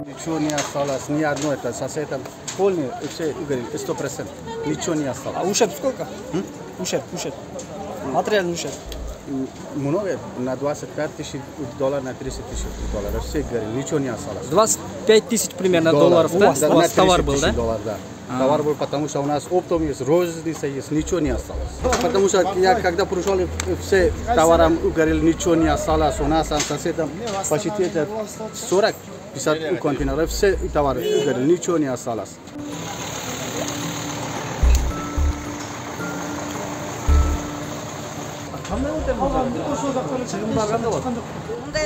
Ничего не осталось, ни одно это соседом. Полный, все угорели, 100%. Ничего не осталось. А ущерб сколько? Ущерб. Материальный ущерб. Много, на 25 тысяч долларов, на 30 тысяч долларов. Все горели, ничего не осталось. 25 тысяч примерно долларов, да? У вас товар был, да? $30, да. Товар был, потому что у нас оптом есть, розница есть, ничего не осталось. Потому что я когда пришел, все товаром угорели, ничего не осталось. У нас соседом почти 40-50 контейнеров, все товары угорели, ничего не осталось. Мындай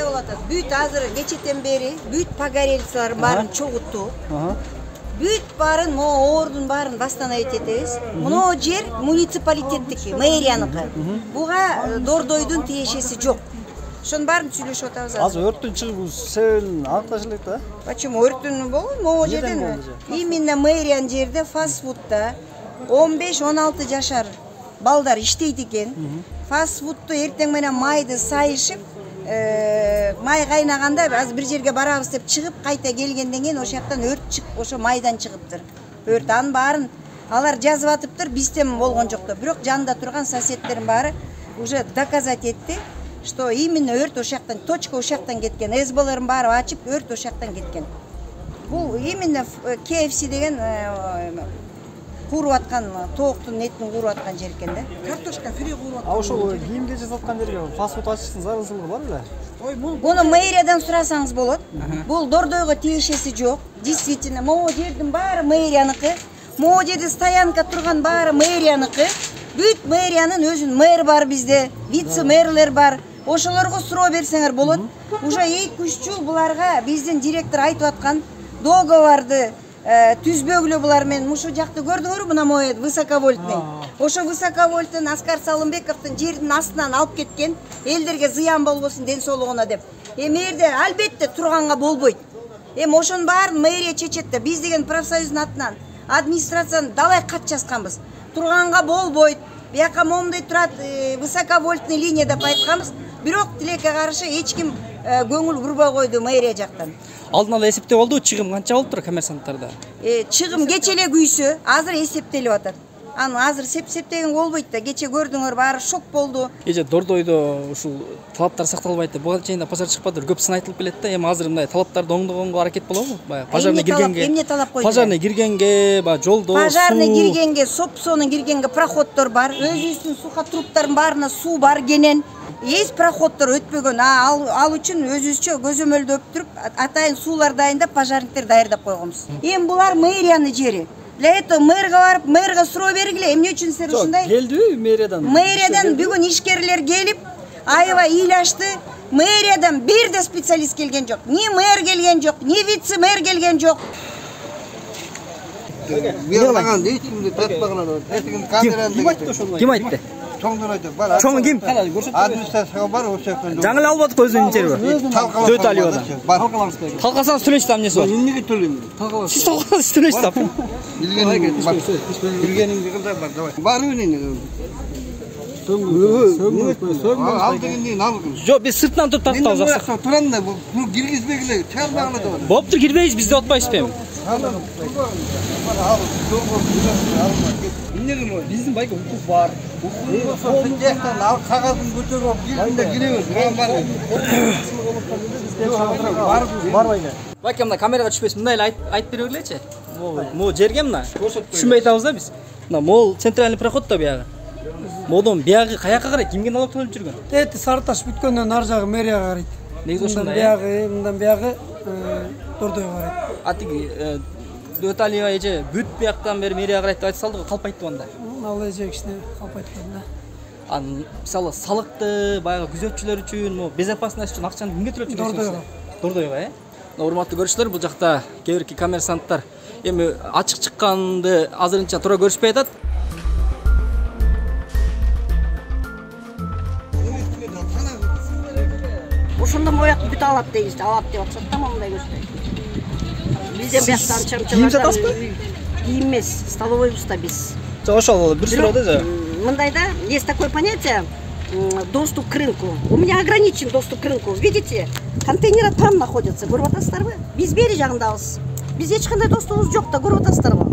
болуп атат. Бүт азыр кечетен бери бүт погорельцилар баарын чогутту. Бүт баарын могу оордун баарын восстановить этебиз. Мына жер муниципалитеттики, мэрияныкы. Буга Дордойдун тиешеси жок. Ошонун баарын сүйлөшүп атабыз. Азыр өрттүн чыгуу себебин аныкташ элек да. Почему өрттүн болгон могу жерден? Именно мэриянын жерде фастфудта 15-16 жашар балдар иштейт экен. Фастфудту эртең менен майды сайышып, май кайнаганда аз бир жерге барабыз деп чыгып, кайта келгенден кийин ошол жактан өрт чыгып, ошо майдан чыгыптыр. Өрт анын баарын алар жазып атыптыр, бизден болгон жок да. Бирок жанында турган соседтердин баары уже доказать этти, что именно өрт ошол жактан, точка ошол жактан кеткен. СБлерин баары ачып, өрт ошол жактан кеткен. Бул именно KFC деген кууруп аткан, тооктун этин кууруп аткан жер экен да. Картошка фри кууруп аткан. А ошол кийимге жасаткан жерге фастфуд ачыштын зарылчылыгы бар беле? Ой, муну мэриядан сурасаңыз болот. Бул Дордойго тиешеси жок. Действительно, могу жердин баары мэрияныкы. Могу жерде стоянка турган баары мэрияныкы. Бүт мэриянын өзүнүн мэр бар бизде, вице-мэрлер бар. Ошолорго суроо берсеңер болот. Уже 2-3 жыл буларга биздин директор айтып аткан договорду түзбөгүлө булар менен ушул жакты көрдүңөрбү, мына моет высоковольтный. Ошо высоковольтный Аскар Салымбековдун жердин астынан алып кеткен, элдерге зыян болбосун ден соолугуна деп. Эми эрде албетте турганга болбойт. Эми ошонун баарын мэрия чечет да, биз деген профсоюздун атынан администрацияны далай кат жазганбыз. Турганга болбойт. Бияка момундай турат высоковольтный линия деп айтканбыз. Бирок тилекке каршы эч ким көңүл бурбой койду мэрия жактан. Алдын ала эсептеп болду, чыгым канча болуптур коммерсанттарда? Чыгым кече эле күйсө, азыр эсептелип атат. Аны азыр септеген болбойт да, кече көрдүңөр, баары шок болду. Эже Дордойдо ушул талаптар сакталбайт деп, буга чейин пожар чыкпадыр, көп сын айтылып келет да. Эми азыр мындай талаптарды оңдогонго аракет болобу? Баягы пожарный киргенге. Эмне талап койду? Пожарный киргенге, баягы жолдо суу. Пожарный киргенге, сопсонун киргенге проходдор бар. Өзүбүздүн сухотруптардын баарына суу бар кенен. Есть проходдор өтпөгөн. Ал үчүн өзүбүзчө көзөмөлдөп туруп, атайын суулар дайындап, пожарниктер даярдап койгонбуз. Эми булар мэриянын жери. Для этого мэрга барып, мэрга суроо бергиле, эмне үчүн силер ушундай? Келдиби мэриядан? Мэриядан бүгүн ишкерлер келип, аябай ыйлашты. Мэриядан бир да специалист келген жок. Ни мэр келген жок, ни вице-мэр келген жок. Ким айтты? Чоң ким? Администрацияга бар, ошол жактан. Жаңылы албадык өзүнүн жерби? Дөт алып атат. Талкасаңыз төлөйсүз да эмнеси бар? Эмнеге төлөйм? Сиз талкасаңыз төлөйсүз да. Киргениңди кылдай бар, давай. Бар эмне? Ал дегенден ал. Жок, биз сыртынан туруп тартабыз акча. Турам да, бул киргизбегиле, чыгармагыла да бар. Болуптур, кирбейбиз, бизди отпайсызбы эми? Биздин байка укук бар. Ал кагазын көтөрүп алып киргенде киребиз. Бар байка. Байка мына камерага түшпөйсүн, мындай эле айтып бере бергилечи. Могу жерге мына түшүнбөй атабыз да биз. Мына могул центральный проход да биягы. Модон биягы каяка карайт, кимге налог төлөп жүргөн? Эти Сарташ бүткөндөн ар жагы мэрияга карайт. Негизи ошондой. Мындан биягы Дордойго карайт. Атиги Дөталия эже бүт бияктан бери мэрияга карайт деп айта салды го, калпайтты анда. Ал эже кичине калпайт да. Аны мисалы салыкты баягы күзөтчүлөр үчүн, безопасность үчүн акчаны кимге төлөп жүрөсүңүз? Дордойго, Урматтуу көрүүчүлөр, бул жакта кээ бирки коммерсанттар эми ачык чыкканды азырынча туура көрүшпөй атат. Ошондон бояк бүт алат дейбиз, алат деп атышат да, мындай көздөй. Бизде бияктан чамчалар. Кийим сатасызбы? Кийим эмес, столовойбуз да биз. Ошол бир суроо да. Мындай да, есть такое понятие, доступ к рынку. У меня ограничен доступ к рынку. Видите, контейнеры там находятся. Көріп атасыздар ба? Биз бери жагындабыз. Биз эч кандай достугубуз жок да, көріп атасыздар ба?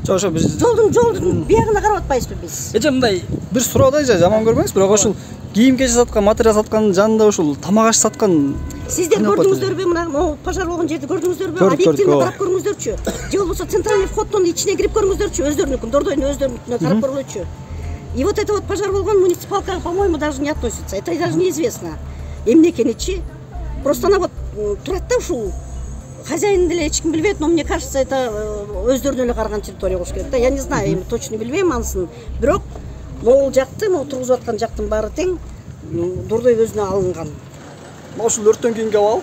Ошо биз Жолдун биягына карап атпайбызбы биз? эже мындай бир суроо да, жаман көрбөңүз, бирок ушул кийим кече саткан, материал саткандын жанында ушул тамак аш саткан Сиздер көрдүңүздөрбү? Мына пожар болгон жерди көрдүңүздөрбү? Объективно карап көрүңүздөрчү. Же болбосо центральный входдон ичине кирип көрүңүздөрчү, өздөрүнүкүн, Дордойдун өздөрүнүкүнө карап көргүлөчү. И вот это вот пожар болгон муниципалка, по-моему, даже не относится. Это даже неизвестно. Эмне экеничи. Просто она вот турат да ушул. Хозяин деле эч ким билбейт, но мне кажется, это өздөрүнө эле караган территория болуш керек да. Я не знаю, эми точно билбейм анысын. Бирок могул жакты, могу тургузуп аткан жактын баары тең Дордой өзүнө алынган. ушул өрттөн кийинки абал,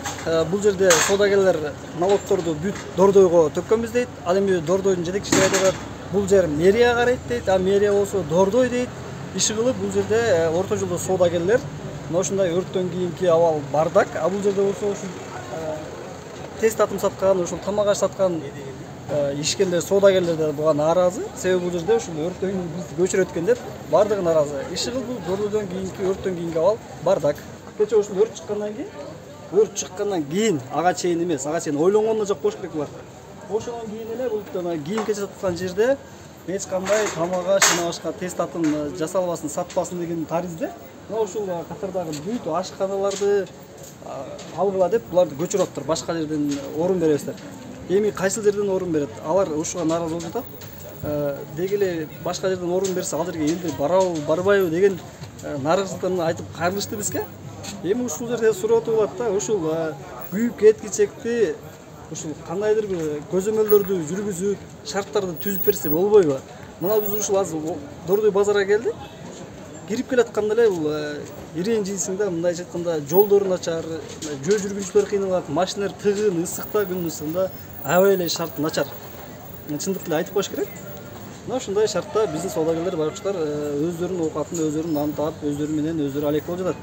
бул жерде соодагерлер налогторду бүт Дордойго төккөнбүз дейт. Ал эми Дордойдун жетекчилери айтат, бул жер мэрия карайт дейт, а мэрия болсо Дордой дейт. Иши кылып бул жерде орто жолдо соодагерлер мына ушундай өрттөн кийинки абал бардак. А бул жерде болсо ушул тез татым саткан, ушул тамак аш саткан ишкерлер, соодагерлер да буга нааразы. Себеби бул жерде ушул өрттөн биз көчүрөт экен деп бардыгы нааразы. Иши кылып бул Дордойдон кийинки өрттөн кийинки абал бардак. Кече ушул өрт чыккандан кийин ага чейин эмес, ага чейин ойлонгон да жок болуш керек булар. Ошондон кийин эле бул кийим кече саткан жерде эч кандай тамак аш, башка тез татым жасалбасын, сатпасын деген таризде. Мына ушул катардагы бүт ашканаларды алгыла деп буларды көчүрүп атыптыр. Башка жерден орун беребиздер. Эми кайсыл жерден орун берет? Алар ушуга нааразы болуп жатат. Деги эле башка жерден орун берсе, ал жерге элди барабы, барбайбы деген нааразылыктарын айтып кайрылышты бизге. Эми ушул жерде суроо туулат да, ушул күйүп кеткичекти ушул кандайдыр бир көзөмөлдөрдү жүргүзүп, шарттарды түзүп берсе болбойбу? Мына биз ушул азыр Дордой базарга келдик. Кирип келатканда эле бул ирээн жийсиңде мындайча айтканда жолдор начар, жөө жүргүнчүлөр кыйналат, машиналар тыгын, ысыкта, күн ысыгында аябай эле шарт начар. Чындыкты эле айтып коюш керек. Мына ушундай шартта биздин соодагерлер, байкуштар өздөрүнүн оокатын өздөрү нан таап, өздөрү менен өздөрү алек болуп жатат.